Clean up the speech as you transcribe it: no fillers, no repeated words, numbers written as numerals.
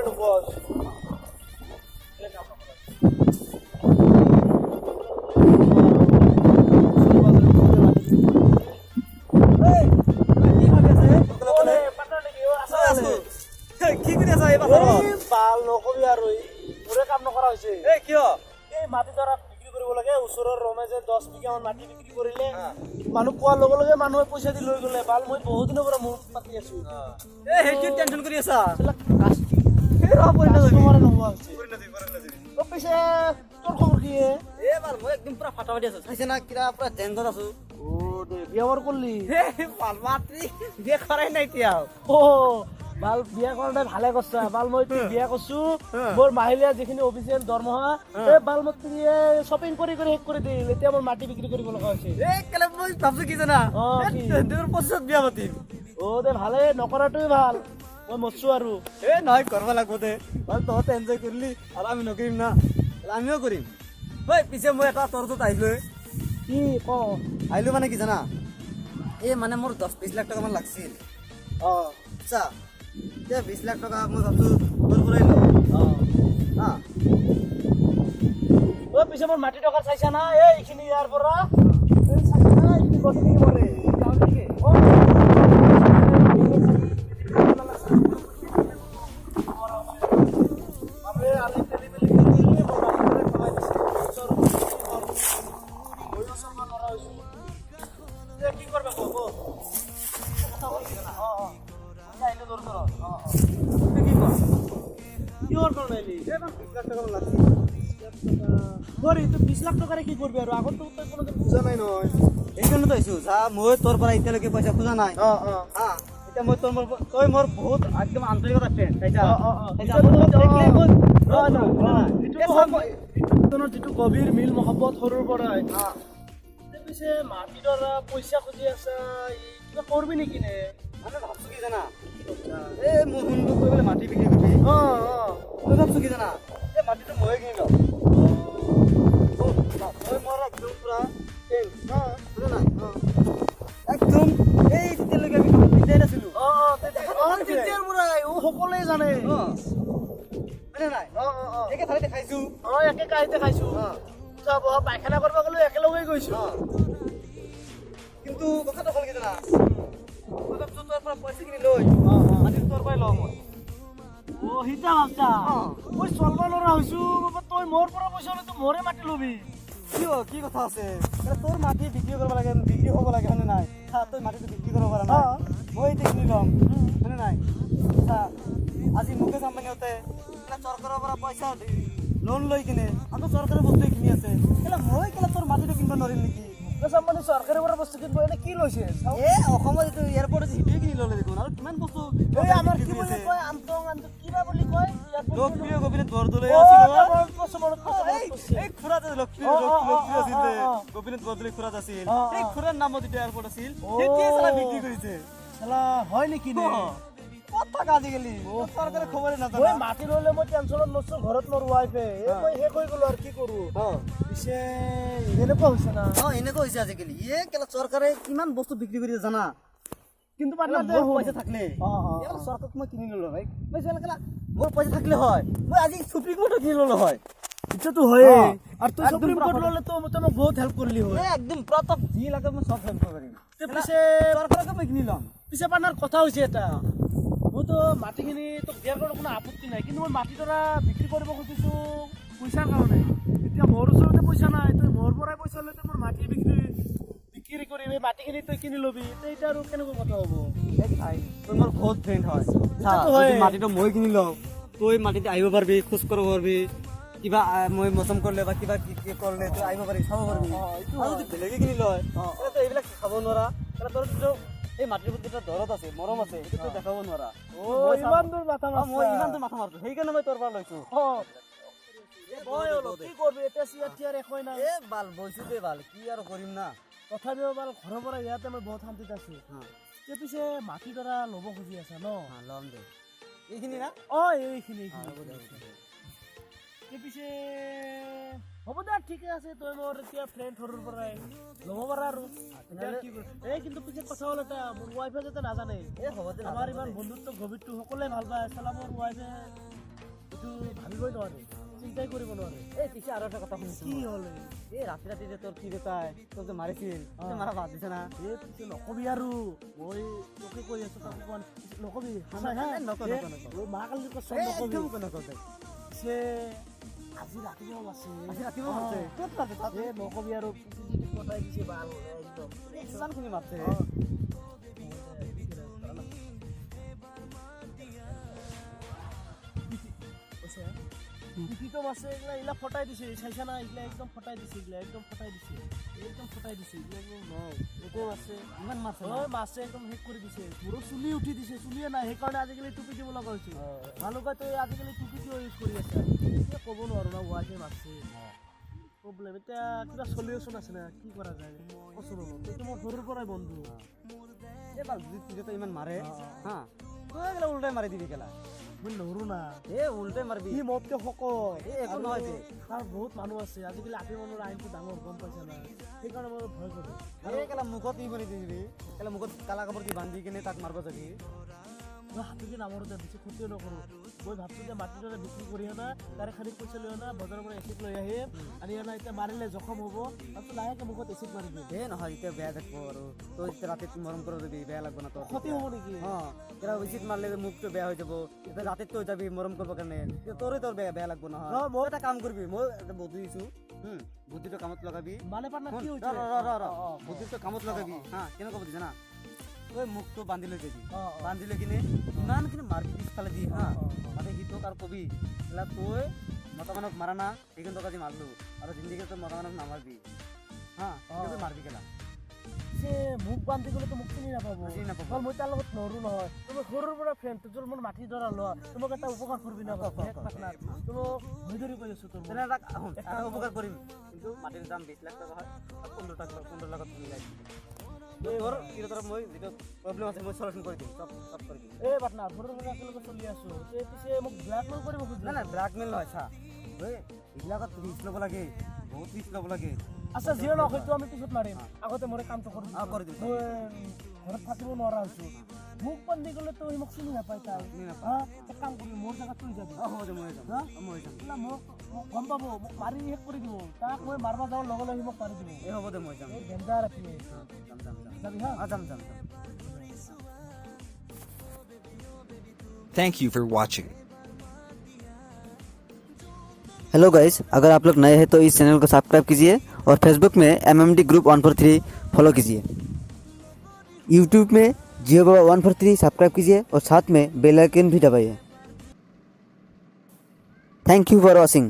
নোপোৱা কি কৰি আছা এই বাজাৰত? বাল নকবি আৰু মোৰে কাম নকৰা হৈছে। কিয়? এই মাটি ধৰা বিক্ৰী কৰিব লাগে, ওচৰৰ ৰমেশে 10 বিঘামান মাটি বিক্ৰী কৰিলে, মানুহ কোৱাৰ লগে লগে মানুহে পইচা দি লৈ গ'লে। বাল মই বহুত দিনৰ পৰা মোৰ পাতি আছো। সেইটো টেনচন কৰি আছা? পিছে তোৰ খবৰ কি? মই একদম পুৰা ফাটা ফাটি আছো। চাইছে না কিবা পুৰা টেনচন আছো। বিয়া বাৰ কৰিলি? বিয়া কৰাই নাই এতিয়া। বাল বিয়া কৰা নাই, ভালে কৰিছা। বাল মই বিয়া কৰিছো, মোৰ মাহিলীয়া যিখিনি অফিচিয়েল দৰমহা এই বাল মই শ্বপিং কৰি শেষ কৰি দিল। এতিয়া মোৰ মাটি বিক্ৰী কৰিব লগা হৈছে। মই ভাবছো কি জানা, পঁচিছত বিয়া পাতিম। ভালে, নকৰাটোৱে ভাল। মই মৰছো আৰু নহয় কৰিব লাগিব দে। তহঁতে এনজয় কৰিলি আৰু আমি নকৰিম না, আমিও কৰিম। পিছে মই এটা তোৰ তাত আহিলো। কি ক? আহিলো মানে কি জানা, এই মানে মোৰ 10-20 লাখ টকা মান লাগছিল। আচ্ছা, এতিয়া 20 লাখ টকা মই ভাবছো তোৰ পৰাই লওঁ। পিছে মোৰ মাটি টকা চাইছা না? এইখিনি ইয়াৰ পৰা চাইছা না? এইখিনি গছখিনি মৰে কি কৰবে বিশ লাখ টাকাৰে কি কৰবি আৰ আগত তো কোনোদিন বুঝা নাই নহয়। এইকাৰণে তো আহিছো যা, মই তোৰ পৰা এতিয়ালৈকে পইচা খোজা নাই। এতিয়া মই তই মোৰ বহুত একদম আন্তৰিকতা ফ্ৰেণ্ড। যিটো গভীৰ মিল মহব্বত সৰুৰ পৰাই। পিছে মাটি ধৰা পইচা খুজি আছা, কিবা কৰবি নেকি নে? মানে ভাবছো কি জানা, এই মোৰ শুনবো তই বোলে মাটি বিক্ৰী কৰিবি। মই ভাবছো কি জানা, এই মাটিটো ময়ে কিনি লম। মই মোৰ একদম পুৰা একদম এই তেতিয়ালৈকে আমি পিন্ধাই নাছিলো। সকলোৱে জানে হয়নে নাই? একে ঠাইতে খাইছো, একে কাহিতে খাইছো, পায়খানা কৰিব গ'লো একেলগে গৈছো। কিন্তু কথাটো হ'ল কি জানা, মই ভাবছো তোৰ পৰা পইচা কিনি লৈ মাটিটো তোৰ পৰাই লওঁ মই। সিতা ভাবছা মই চলব নোৱাৰা হৈছো, তই মোৰ পৰা পইচা লৈ মোৰে মাটি লবি? কি কথা আছে? তোৰ মাটি বিক্ৰী কৰিব লাগে, বিক্ৰী হ'ব লাগে হয়নে নাই? তই মাটিটো বিক্ৰী কৰিব পৰা নাই, মই এতিয়া কিনি ল'ম হয়নে নাই? আজি মুকেশ আম্বানীহঁতে চৰকাৰৰ পৰা পইচা লোন লৈ কিনে আকৌ চৰকাৰী বস্তু কিনি আছে, মই কেলে তোৰ মাটিটো কিনিব নোৱাৰিম নেকি? মানে চৰকাৰৰ পৰা বস্তু কিনিব এনে কি লৈছে? অসমত এইটো এয়াৰপৰ্ট আছে, সেইটোৱে কিনি ল'লে দেখোন। আৰু কিমান বস্তু আমাৰ কি বুলি কয়, কিবা বুলি কয়, লোকপ্ৰিয় গোপীনাথ বৰদলৈ গোপীনাথ বৰদলৈ খুৰাত আছিল, এই খুৰাৰ নামত যিটো এয়াৰপৰ্ট আছিল সেইটোৱে বিক্ৰী কৰিছে। হয় নেকি? আজিকালি চৰকাৰে খবৰে নাজানে। মাটি ললে মই টেনচনত নছো, ঘৰত মোৰ ৱাইফে মই শেষ হৈ গলো আৰু কি কৰো। পিছে এনেকুৱা হৈছে না? এনেকুৱা হৈছে আজিকালি। চৰকাৰে কিমান বস্তু বিক্ৰী কৰি জানা, কিন্তু পইচা থাকিলে চৰকাৰক মই কিনি ললো হয়। মোৰ পইচা থাকিলে হয় মই আজি সুপ্ৰিম কোৰ্টত কিনি ললো হয়। এতিয়াতো হয়ে, আৰু তুই সুপ্ৰিম কোৰ্ট ললে তো মোক বহুত হেল্প কৰিলি হয়। একদম প্ৰত্যেক যি লাগে মই সব হেল্প কৰিব পাৰিম। পিছে চৰকাৰকে মই কিনি ল'ম। পিছে পানাৰ কথা হৈছে এটা, মইতো মাটিখিনি তোক দিয়াৰ কাৰণে কোনো আপত্তি নাই, কিন্তু মই মাটি ধৰা বিক্ৰী কৰিব খুজিছো পইচাৰ কাৰণে। এতিয়া মোৰ ওচৰতে পইচা নাই, তই মোৰ পৰাই পইচা লৈ মোৰ মাটি বিক্ৰী কৰি মাটিখিনি তই কিনি লবি, এতিয়া আৰু কেনেকুৱা কথা হ'ব? তই মোৰ বহুত ফ্ৰেণ্ড হয়, মাটিটো মই কিনি লওঁ, তই মাটিতে আহিব পাৰিবি, খোজ কাঢ়িব পাৰিবি, কিবা মই মচম কৰিলে বা কিবা কৰিলে তই আহিব পাৰিবি, চাব পাৰিবি। বেলেগে কিনি লয় তই এইবিলাক খাব নোৱাৰা, তোৰ এই মাটিৰ প্ৰতি এটা দৰদ আছে, মৰম আছে, সেইটো তই দেখাব নোৱাৰা। ইমান দূৰ মাথা মাৰছো, সেইকাৰণে মই তোৰ পৰা লৈছো। কি কৰবি এতিয়া, চিয়াৰ একোৱেই নাই। ভাল বৈছো দে, ভাল কি আৰু কৰিম না। তথাপিও বাৰু ঘৰৰ পৰা ইয়াতে মই বহুত শান্তিত আছো। পিছে মাটি ধৰা ল'ব খুজি আছা ন? ল'ম দে, এইখিনি না? এইখিনি। পিছে হ'ব দে, ঠিকে আছে, তই মোৰ এতিয়া ফ্ৰেণ্ড সৰুৰ পৰাই ল'ব পাৰা আৰু। কিন্তু পিছে কথা হ'ল এটা, মোৰ ৱাইফে যাতে নাজানে। হ'ব দে, আমাৰ ইমান বন্ধুত্ব গভীৰটো সকলোৱে ভাল পায়, চালা মোৰ ৱাইফে এইটো ভাবিবই নোৱাৰে চিন্তাই কৰিব নোৱাৰে এই পিছে আৰু এটা কথা শুনিছো কি হ'ল এই ৰাতি ৰাতি যে তোৰ কি দেউতাই তোক যে মাৰিছিল তই মাৰা ভাত দিছে না এই পিছে নকবি আৰু মই তোকে কৈ আছো তাক কোৱা নকবি সঁচাই হা নকওঁ, নকওঁ, নকওঁ। মা কালি কচম এই নকবি একদম নকওঁ তই। পিছে আজি ৰাতিপুৱা আছে আজি ৰাতিপুৱা মাৰিছে? ক'ত মাৰিছে তাত? এই নকবি আৰু পিছে যিটো পতাই দিছে ভাল একদম ইমানখিনি মাৰিছে? পিঠিটো মাছে এইগিলা এইগিলা ফটাই দিছে চাইছা না এইগিলা একদম ফটাই দিছে এইগিলা একদম ফটাই দিছে এইগিলা একদম নাই একো আছে ইমান মাৰিছে না? হয় মাছে একদম শেষ কৰি দিছে মোৰো চুলি উঠি দিছে চুলিয়ে নাই সেইকাৰণে আজিকালি টুপি দিব লগা হৈছে ভালুকাই তই আজিকালি টুপি কিয় ইউজ কৰি আছে এতিয়া ক'ব নোৱাৰো না ৱাইফে মাছে প্ৰব্লেম এতিয়া কিবা চলিউশ্যন আছে না কি কৰা যায় কচোন তইতো মোৰ সৰুৰ পৰাই বন্ধু এইবাৰ যদি তই ইমান মাৰে হা তই এইগিলা উল্টাই মাৰি দিবি কেলা মই নৰো না এই উল্টাই মাৰিবি সি মোতকে শকত এই একো নহয় দে। তাৰ বহুত মানুহ আছে আজিকালি আপি মানুহৰ আইনটো ডাঙৰ গম পাইছা না সেইকাৰণে মই ভয় কৰোঁ এই কেলা মুখত ই কৰি দিবি কেলা মুখত কালা কাপোৰ দি বান্ধি কিনে তাক মাৰিব যাবি মই হাতুকি নামৰো যে বেছি ক্ষতিও নকৰোঁ মই ভাবছোঁ যে মাটিটো বিক্ৰী কৰি আনা তাৰে খালি পইচা লৈ আনা বজাৰৰ পৰা এচিড লৈ আহিম আনি আনা এতিয়া মাৰিলে জখম হ'ব তাৰপিছত লাহেকৈ মুখত এচিড মাৰি দিম এই নহয় এতিয়া বেয়া থাকিব আৰু তই যেতিয়া ৰাতি মৰম কৰি দিবি বেয়া লাগব না তোৰ ক্ষতি হ'ব নেকি অঁ কেলা উচিত মাৰিলে মুখটো বেয়া হৈ যাব এতিয়া ৰাতিত তই যাবি মৰম কৰিব কাৰণে তোৰে তোৰ বেয়া লাগব নহয় মই এটা কাম কৰিবি মই এটা বুদ্ধি দিছোঁ বুদ্ধিটো কামত লগাবি মানে পাৰ কি শুন, হৈছে বুদ্ধিটো কামত লগাবি হা কেনেকুৱা বুদ্ধি জানা তই মুখটো বান্ধি লৈ যাবি অঁ, অঁ। বান্ধি লৈ কিনে ইমানখিনি মাৰবি পিছফালে দি হা মানে সি তোক আৰু কবি এলা তই মতা মানুহক মাৰা না সেইখিনি তোক আজি মাৰলো আৰু জিন্দিগি তই মতা মানুহক নামাৰবি হা তই মাৰবি কেলা যে মোক বান্ধি গ'লেতো মোক চিনি নাপাব চিনি নাপাব। মই তাৰ লগত নৰো নহয় তুমি সৰুৰ পৰা ফ্ৰেণ্ড তোৰ মোৰ মাটি ধৰা লোৱা তোমাক এটা উপকাৰ কৰিবি না ক, ক, ক, তোমাক মই ধৰি কৈ আছো তোৰ তেনে এটা উপকাৰ কৰিম কিন্তু মাটিৰ দাম 20 লাখ টকা হয় 15 লাখত মিলাই দিম তোৰ তোৰ মই যিটো প্ৰব্লেম আছে মই সলিউশ্যন কৰি দিম চব কৰি দিম এই পাটনাৰ সৰুৰ পৰা একেলগে চলি আছো পিছে মোক ব্লেকমেইল কৰিব খুজিছে নাই ব্লেকমেইল নহয় চা ঐ এইবিলাকত ৰিস্ক ল'ব লাগে বহুত ৰিস্ক ল'ব লাগে আচ্ছা যিয়ে নহওক সেইটো আমি পিছত মাৰিম আগতে মোৰ কামটো কৰি কৰি দিম। মই ঘৰত থাকিব নোৱাৰা হৈছোঁ মোক বান্ধি গ'লে তো মোক চিনি নাপায় তাই চিনি নাপায়। হা এক কাম কৰিবি মোৰ জেগাত তই যাবি হ'ব দে মই যাম হা? মই যাম না মোক মোক গম পাব মোক মাৰি শেষ কৰি দিব তাক মই মাৰিব যাওঁ লগে লগে সি মোক মাৰি দিব এই হ'ব দে মই যাম এই ডেঞ্জাৰ আছে যাম যাম যাম যাবি হা যাম যাম যাম Thank you for watching. Hello guys, अगर आप लोग नए हैं तो इस चैनल को सब्सक्राइब कीजिए और फेसबुक में MMD ग्रुप 143 फॉलो कीजिए। यूट्यूब में जियो बाबा 143 सब्सक्राइब कीजिए और साथ में बेल आइकन भी दबाइए। Thank you for watching.